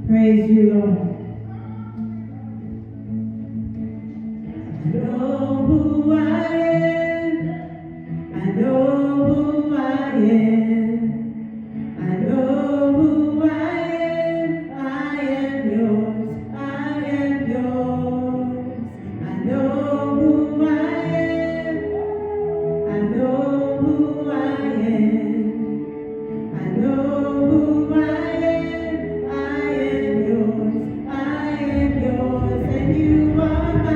Praise you, Lord. I know who I am. I know who I am. I know who I am. I am yours. I am yours. I know who I am. I know who I am. I know who I am. I am yours. I am yours, and you are mine.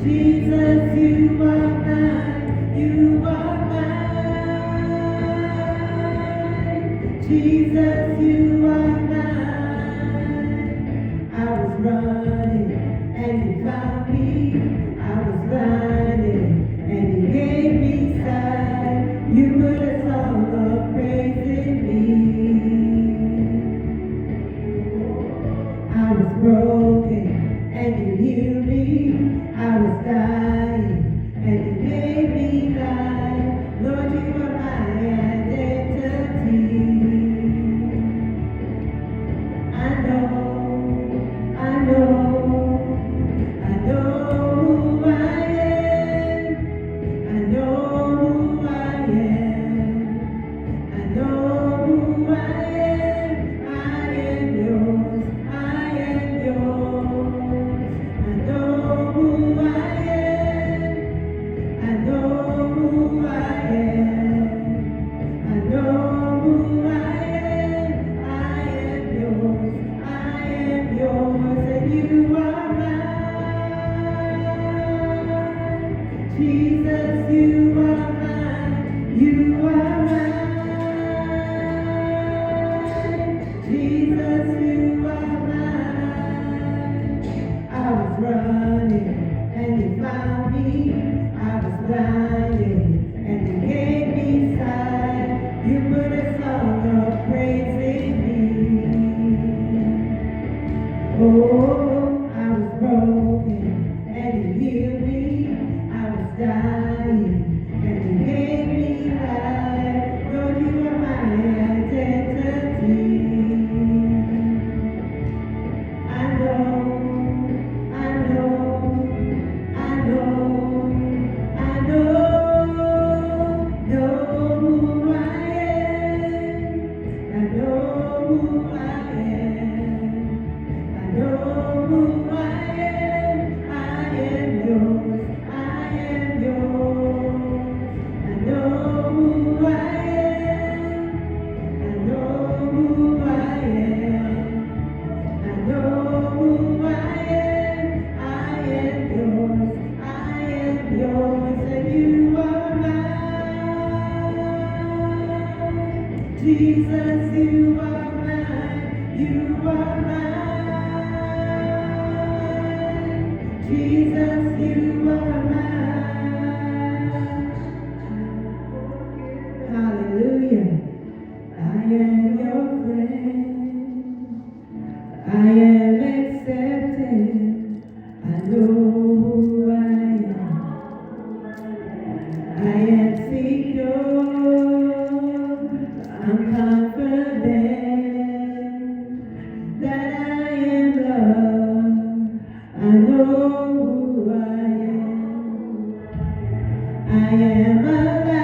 Jesus, you are mine. You are mine. Jesus, you are mine. I was running and you found me. I was blinded and you gave me sight. You put a song of praise in me. I was broken and you healed me. I was dying and you gave me life. Lord, you are my identity. I know who I am. I know who I am. I know who I am. I am yours. I am yours. I know who I am. I know who I am. I know who I am. I am yours. I am yours, and you are mine. Jesus, you are mine. You are mine. Jesus, you are mine. I was running and you found me. I was blinded and you gave me sight. You put a song of praise in me. Oh, I was broken and you healed me. I was dying and you gave me life. Lord, you are my identity. I know who I am. I know who I am. I know who I am. I am yours. I am yours. I know who I am. I know who I am. I know who I am. I am yours. I am yours, and you are mine. Jesus, you are mine. You are mine. Jesus, you are mine. Hallelujah. I am your friend. I am accepted. I know who I am. I am secure. I'm confident that I am loved. I know who I am. I am alive.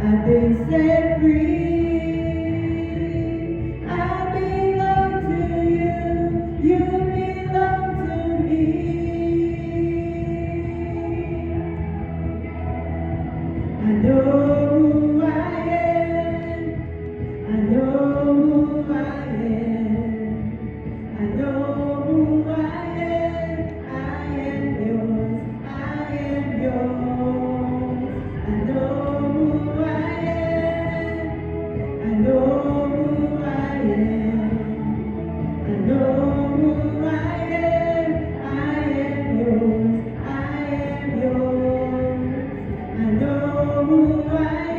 I've been set free. I belong to you. You belong to me. I know who I am. I know who I am. I know who I am. I am yours. I am yours. I know who I am. I know who I am. I know who I am. I am yours. I am yours. I know who I am.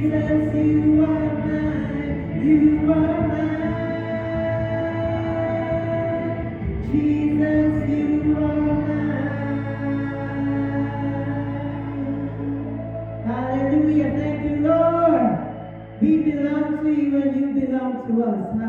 Jesus, you are mine. You are mine. Jesus, you are mine. Hallelujah. Thank you, Lord. We belong to you and you belong to us.